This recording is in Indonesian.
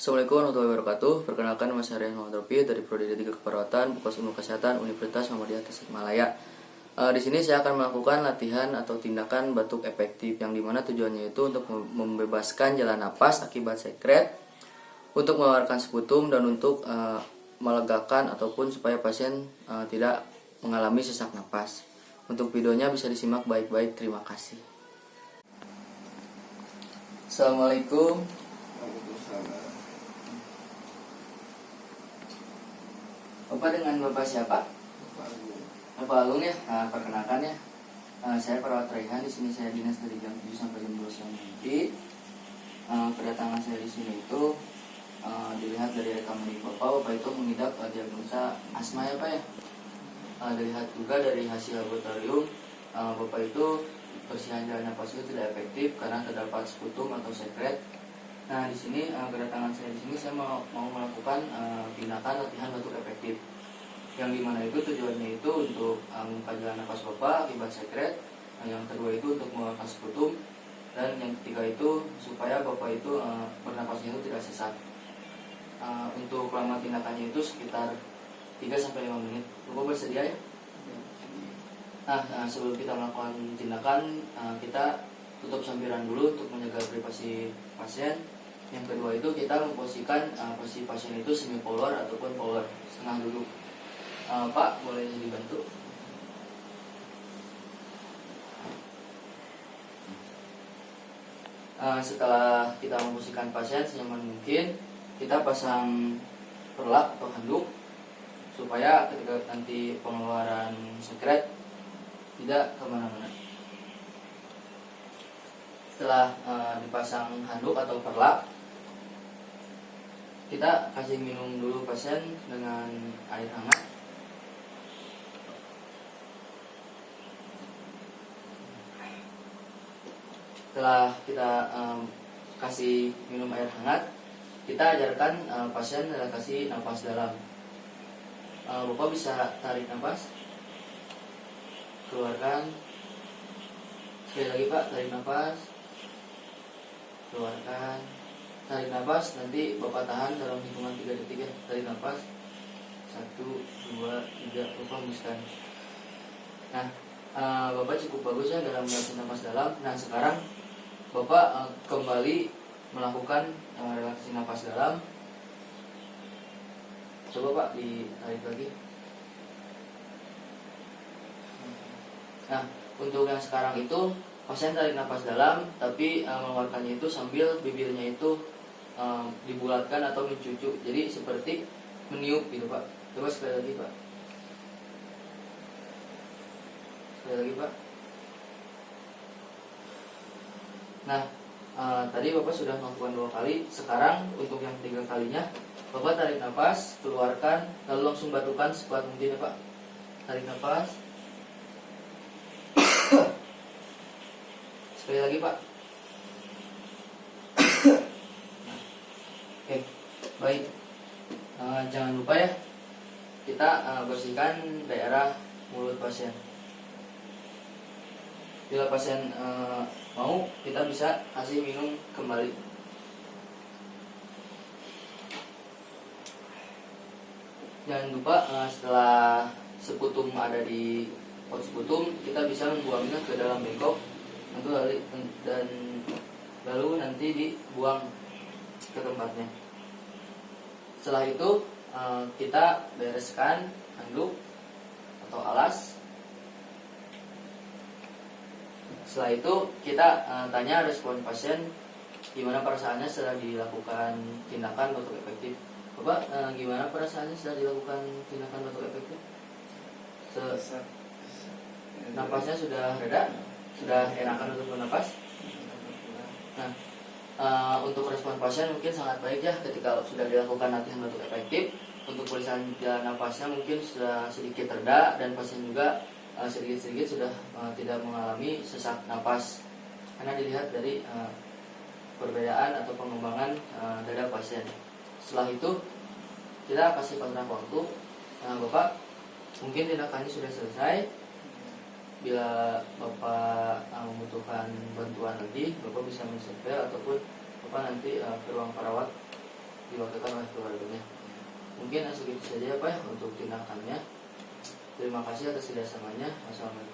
Assalamualaikum warahmatullahi wabarakatuh. Perkenalkan, nama saya Rian Muhammad Rofi dari Prodi D3 Keperawatan, Fakultas Ilmu Kesehatan Universitas Muhammadiyah Tasikmalaya. Di sini saya akan melakukan latihan atau tindakan batuk efektif, yang dimana tujuannya itu untuk membebaskan jalan napas akibat sekret, untuk mengeluarkan sputum, dan untuk melegakan ataupun supaya pasien tidak mengalami sesak napas. Untuk videonya bisa disimak baik-baik. Terima kasih. Assalamualaikum. Bapak dengan Bapak siapa? Bapak Agung ya. Perkenalkan ya. Saya perawat Raihan. Di sini saya dinas dari jam 7 sampai jam 12 siang nanti. Kedatangan saya di sini itu dilihat dari rekam medis Bapak itu mengidap diagnosa asma ya Pak ya. Dilihat juga dari hasil laboratorium, Bapak itu bersihan jalan napas itu tidak efektif karena terdapat sputum atau sekret. Nah, di sini kedatangan saya di sini saya mau melakukan tindakan latihan batuk efektif. Yang dimana itu tujuannya itu untuk membuka jalan nafas Bapak akibat sekret. Yang kedua itu untuk mengeluarkan sputum, dan yang ketiga itu supaya Bapak itu bernapasnya itu tidak sesak. Untuk lama tindakannya itu sekitar 3-5 menit. Bapak bersedia ya? Nah, sebelum kita melakukan tindakan, kita tutup sambiran dulu untuk menjaga privasi pasien. Yang kedua itu kita memposisikan posisi pasien itu semi polar ataupun polar setengah duduk. Pak, boleh dibantu? Setelah kita memposisikan pasien senyaman mungkin, kita pasang perlak atau handuk supaya ketika nanti pengeluaran sekret tidak kemana-mana. Setelah dipasang handuk atau perlak, kita kasih minum dulu pasien dengan air hangat. Setelah kita kasih minum air hangat, kita ajarkan pasien kasih nafas dalam. Bapak bisa tarik nafas, keluarkan. Sekali lagi Pak, tarik nafas, keluarkan. Tarik nafas, nanti Bapak tahan dalam hitungan 3 detik ya. Tarik nafas 1, 2, 3, Bapak hembuskan. Nah, Bapak cukup bagus ya dalam melakukan nafas dalam. Nah, sekarang Bapak kembali melakukan relaksasi nafas dalam. Coba Pak ditarik lagi. Nah, untuk yang sekarang itu pasien tarik nafas dalam, tapi mengeluarkannya itu sambil bibirnya itu dibulatkan atau mencucu, jadi seperti meniup gitu Pak. Coba sekali lagi Pak. Sekali lagi Pak. Nah, tadi Bapak sudah melakukan 2 kali. Sekarang untuk yang 3 kalinya, Bapak tarik nafas, keluarkan, lalu langsung batukan sekuat mungkin ya Pak. Tarik nafas. Sekali lagi Pak. Oke, baik. Jangan lupa ya, kita bersihkan daerah mulut pasien. Bila pasien mau, kita bisa kasih minum kembali. Jangan lupa setelah sputum ada di pot sputum, kita bisa membuangnya ke dalam bengkok, dan lalu nanti dibuang ke tempatnya. Setelah itu kita bereskan handuk atau alas. Setelah itu kita tanya respon pasien, gimana perasaannya setelah dilakukan tindakan batuk efektif. Bapak, gimana perasaannya setelah dilakukan tindakan batuk efektif? Napasnya sudah reda? Sudah enakan untuk bernapas? Nah, untuk respon pasien mungkin sangat baik ya ketika sudah dilakukan latihan batuk efektif. Untuk tulisan jalan napasnya mungkin sudah sedikit reda, dan pasien juga sedikit-sedikit sudah tidak mengalami sesak napas, karena dilihat dari perbedaan atau pengembangan dada pasien. Setelah itu kita kasih kontrak waktu. Bapak, mungkin tindakannya sudah selesai. Bila Bapak membutuhkan bantuan lagi, Bapak bisa men-survey ataupun Bapak nanti ke ruang perawat diwakilkan oleh keluarganya. Mungkin segitu saja Pak ya untuk tindakannya. Terima kasih atas kerjasamanya. Wassalamualaikum.